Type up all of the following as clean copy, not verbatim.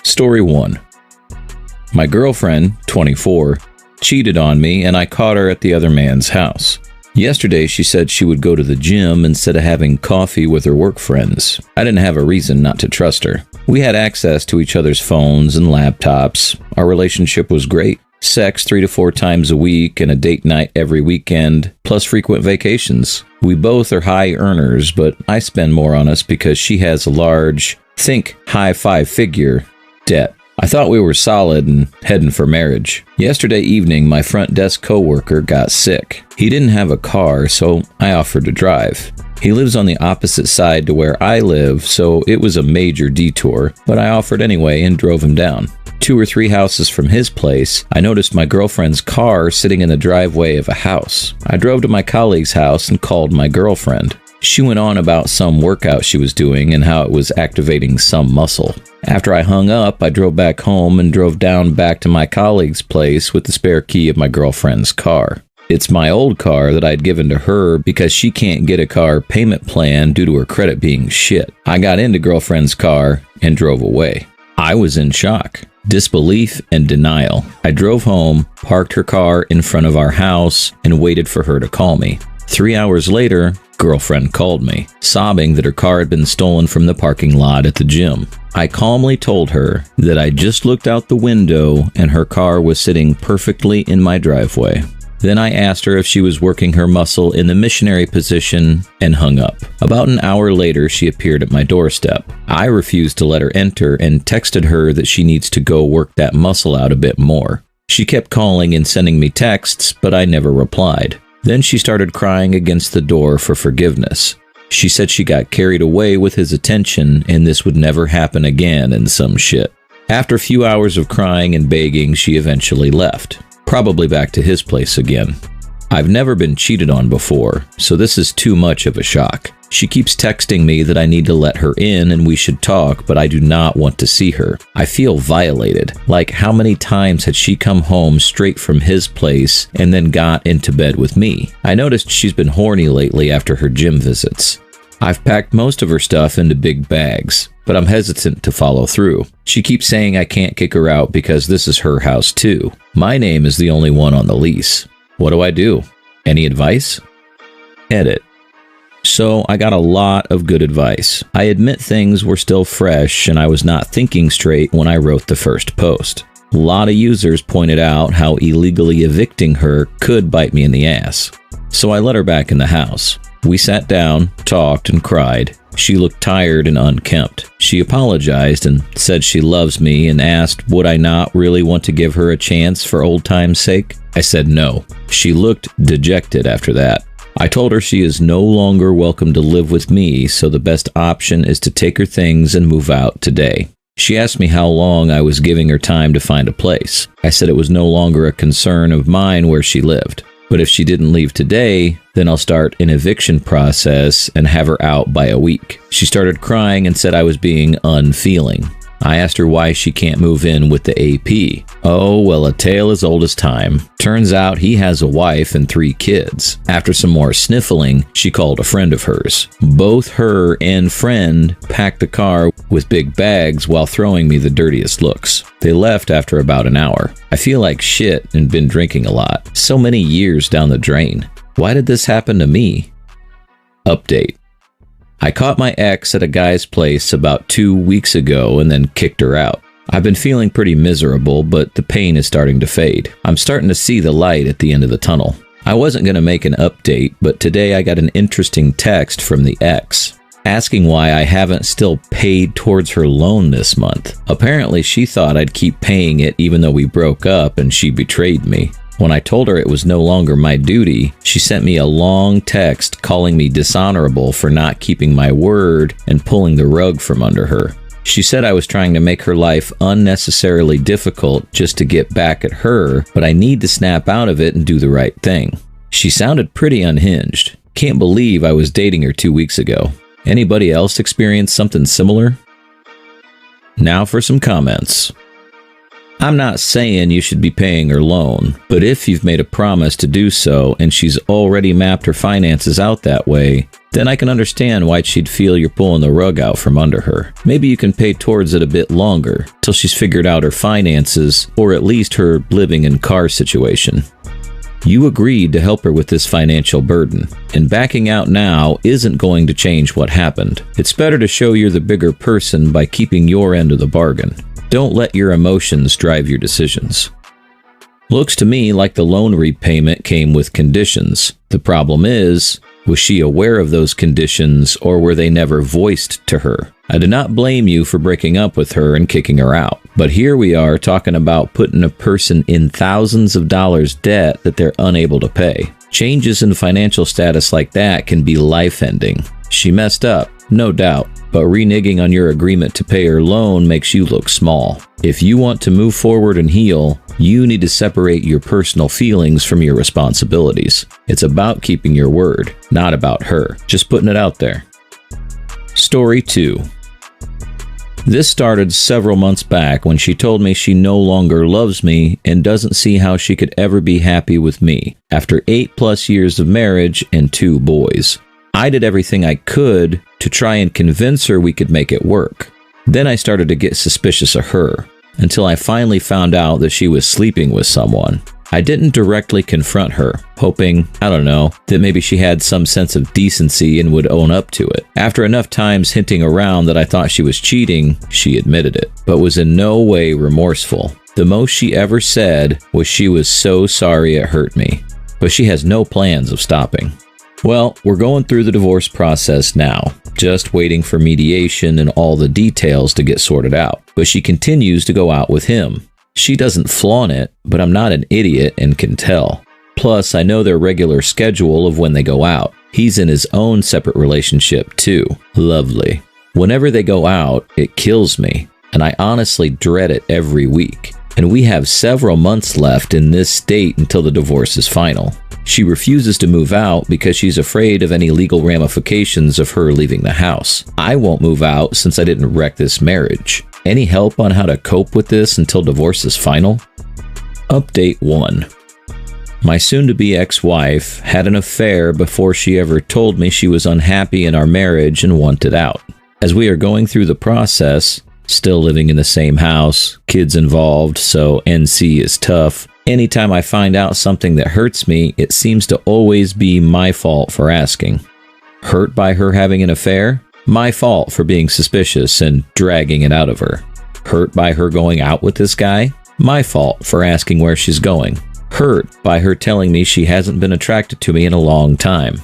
Story 1. My girlfriend, 24, cheated on me and I caught her at the other man's house. Yesterday, she said she would go to the gym instead of having coffee with her work friends. I didn't have a reason not to trust her. We had access to each other's phones and laptops. Our relationship was great. Sex 3 to 4 times a week and a date night every weekend, plus frequent vacations. We both are high earners, but I spend more on us because she has a large, think high 5-figure, debt. I thought we were solid and heading for marriage. Yesterday evening, my front desk coworker got sick. He didn't have a car, so I offered to drive. He lives on the opposite side to where I live, so it was a major detour, but I offered anyway and drove him down. 2 or 3 houses from his place, I noticed my girlfriend's car sitting in the driveway of a house. I drove to my colleague's house and called my girlfriend. She went on about some workout she was doing and how it was activating some muscle. After I hung up, I drove back home and drove down back to my colleague's place with the spare key of my girlfriend's car. It's my old car that I'd given to her because she can't get a car payment plan due to her credit being shit. I got into girlfriend's car and drove away. I was in shock, disbelief, and denial. I drove home, parked her car in front of our house, and waited for her to call me. 3 hours later, girlfriend called me, sobbing that her car had been stolen from the parking lot at the gym. I calmly told her that I just looked out the window and her car was sitting perfectly in my driveway. Then I asked her if she was working her muscle in the missionary position and hung up. About an hour later, she appeared at my doorstep. I refused to let her enter and texted her that she needs to go work that muscle out a bit more. She kept calling and sending me texts, but I never replied. Then she started crying against the door for forgiveness. She said she got carried away with his attention and this would never happen again and some shit. After a few hours of crying and begging, she eventually left. Probably back to his place again. I've never been cheated on before, so this is too much of a shock. She keeps texting me that I need to let her in and we should talk, but I do not want to see her. I feel violated. Like, how many times had she come home straight from his place and then got into bed with me? I noticed she's been horny lately after her gym visits. I've packed most of her stuff into big bags, but I'm hesitant to follow through. She keeps saying I can't kick her out because this is her house too. My name is the only one on the lease. What do I do? Any advice? Edit. So I got a lot of good advice. I admit things were still fresh and I was not thinking straight when I wrote the first post. A lot of users pointed out how illegally evicting her could bite me in the ass. So I let her back in the house. We sat down, talked, and cried. She looked tired and unkempt. She apologized and said she loves me and asked would I not really want to give her a chance for old time's sake. I said no. She looked dejected after that. I told her she is no longer welcome to live with me, so the best option is to take her things and move out today. She asked me how long I was giving her time to find a place. I said it was no longer a concern of mine where she lived. But if she didn't leave today, then I'll start an eviction process and have her out by a week. She started crying and said I was being unfeeling. I asked her why she can't move in with the AP. Oh, well, a tale as old as time. Turns out he has a wife and 3 kids. After some more sniffling, she called a friend of hers. Both her and friend packed the car with big bags while throwing me the dirtiest looks. They left after about an hour. I feel like shit and been drinking a lot. So many years down the drain. Why did this happen to me? Update. I caught my ex at a guy's place about 2 weeks ago and then kicked her out. I've been feeling pretty miserable, but the pain is starting to fade. I'm starting to see the light at the end of the tunnel. I wasn't going to make an update, but today I got an interesting text from the ex, asking why I haven't still paid towards her loan this month. Apparently she thought I'd keep paying it even though we broke up and she betrayed me. When I told her it was no longer my duty, she sent me a long text calling me dishonorable for not keeping my word and pulling the rug from under her. She said I was trying to make her life unnecessarily difficult just to get back at her, but I need to snap out of it and do the right thing. She sounded pretty unhinged. Can't believe I was dating her 2 weeks ago. Anybody else experience something similar? Now for some comments. I'm not saying you should be paying her loan, but if you've made a promise to do so and she's already mapped her finances out that way, then I can understand why she'd feel you're pulling the rug out from under her. Maybe you can pay towards it a bit longer, till she's figured out her finances, or at least her living and car situation. You agreed to help her with this financial burden, and backing out now isn't going to change what happened. It's better to show you're the bigger person by keeping your end of the bargain. Don't let your emotions drive your decisions. Looks to me like the loan repayment came with conditions. The problem is, was she aware of those conditions, or were they never voiced to her? I do not blame you for breaking up with her and kicking her out, but here we are talking about putting a person in thousands of dollars debt that they're unable to pay. Changes in financial status like that can be life-ending. She messed up, no doubt, but reneging on your agreement to pay her loan makes you look small. If you want to move forward and heal, you need to separate your personal feelings from your responsibilities. It's about keeping your word, not about her. Just putting it out there. Story 2. This started several months back when she told me she no longer loves me and doesn't see how she could ever be happy with me after 8+ years of marriage and 2 boys. I did everything I could to try and convince her we could make it work. Then I started to get suspicious of her, until I finally found out that she was sleeping with someone. I didn't directly confront her, hoping, that maybe she had some sense of decency and would own up to it. After enough times hinting around that I thought she was cheating, she admitted it, but was in no way remorseful. The most she ever said was she was so sorry it hurt me, but she has no plans of stopping. Well, we're going through the divorce process now, just waiting for mediation and all the details to get sorted out. But she continues to go out with him. She doesn't flaunt it, but I'm not an idiot and can tell. Plus, I know their regular schedule of when they go out. He's in his own separate relationship too. Lovely. Whenever they go out, it kills me, and I honestly dread it every week. And we have several months left in this state until the divorce is final. She refuses to move out because she's afraid of any legal ramifications of her leaving the house. I won't move out since I didn't wreck this marriage. Any help on how to cope with this until divorce is final? Update 1. My soon-to-be ex-wife had an affair before she ever told me she was unhappy in our marriage and wanted out. As we are going through the process, still living in the same house, kids involved, so NC is tough. Anytime I find out something that hurts me, it seems to always be my fault for asking. Hurt by her having an affair? My fault for being suspicious and dragging it out of her. Hurt by her going out with this guy? My fault for asking where she's going. Hurt by her telling me she hasn't been attracted to me in a long time.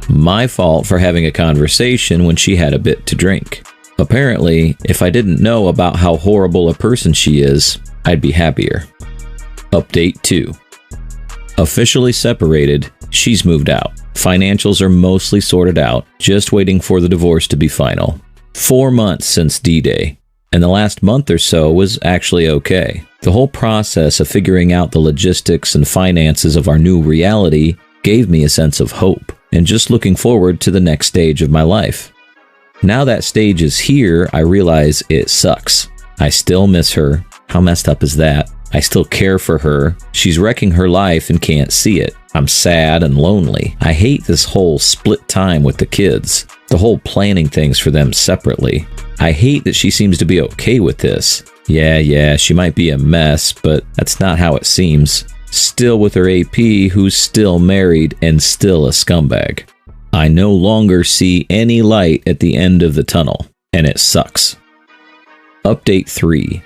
My fault for having a conversation when she had a bit to drink. Apparently, if I didn't know about how horrible a person she is, I'd be happier. Update 2. Officially separated, she's moved out. Financials are mostly sorted out, just waiting for the divorce to be final. 4 months since D-Day, and the last month or so was actually okay. The whole process of figuring out the logistics and finances of our new reality gave me a sense of hope, and just looking forward to the next stage of my life. Now that stage is here, I realize it sucks. I still miss her. How messed up is that? I still care for her. She's wrecking her life and can't see it. I'm sad and lonely. I hate this whole split time with the kids. The whole planning things for them separately. I hate that she seems to be okay with this. Yeah, she might be a mess, but that's not how it seems. Still with her AP, who's still married and still a scumbag. I no longer see any light at the end of the tunnel, and it sucks. Update 3.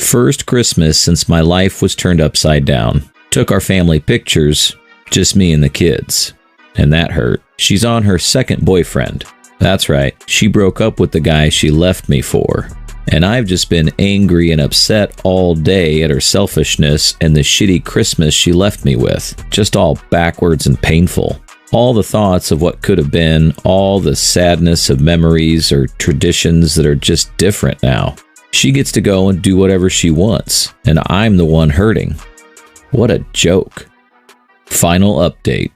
First Christmas since my life was turned upside down. Took our family pictures, just me and the kids. And that hurt. She's on her second boyfriend. That's right, she broke up with the guy she left me for. And I've just been angry and upset all day at her selfishness and the shitty Christmas she left me with. Just all backwards and painful. All the thoughts of what could have been, all the sadness of memories or traditions that are just different now. She gets to go and do whatever she wants, and I'm the one hurting. What a joke. Final update.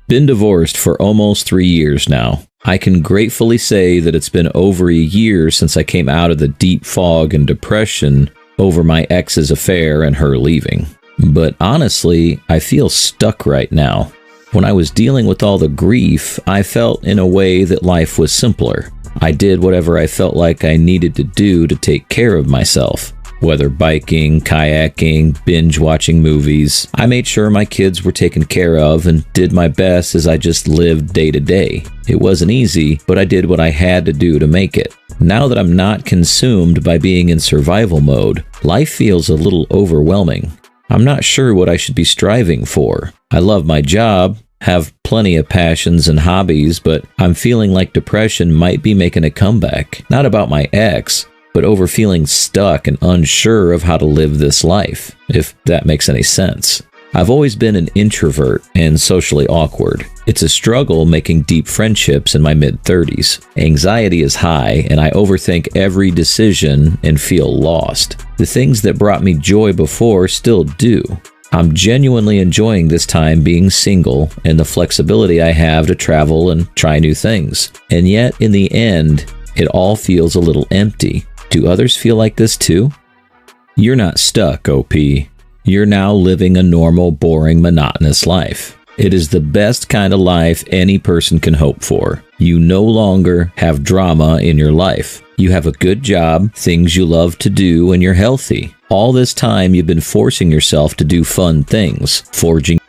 Been divorced for almost 3 years now. I can gratefully say that it's been over a year since I came out of the deep fog and depression over my ex's affair and her leaving. But honestly, I feel stuck right now. When I was dealing with all the grief, I felt in a way that life was simpler. I did whatever I felt like I needed to do to take care of myself. Whether biking, kayaking, binge-watching movies, I made sure my kids were taken care of and did my best as I just lived day to day. It wasn't easy, but I did what I had to do to make it. Now that I'm not consumed by being in survival mode, life feels a little overwhelming. I'm not sure what I should be striving for. I love my job, have plenty of passions and hobbies, but I'm feeling like depression might be making a comeback. Not about my ex, but over feeling stuck and unsure of how to live this life, if that makes any sense. I've always been an introvert and socially awkward. It's a struggle making deep friendships in my mid-30s. Anxiety is high, and I overthink every decision and feel lost. The things that brought me joy before still do. I'm genuinely enjoying this time being single and the flexibility I have to travel and try new things. And yet, in the end, it all feels a little empty. Do others feel like this too? You're not stuck, OP. You're now living a normal, boring, monotonous life. It is the best kind of life any person can hope for. You no longer have drama in your life. You have a good job, things you love to do, and you're healthy. All this time, you've been forcing yourself to do fun things, forging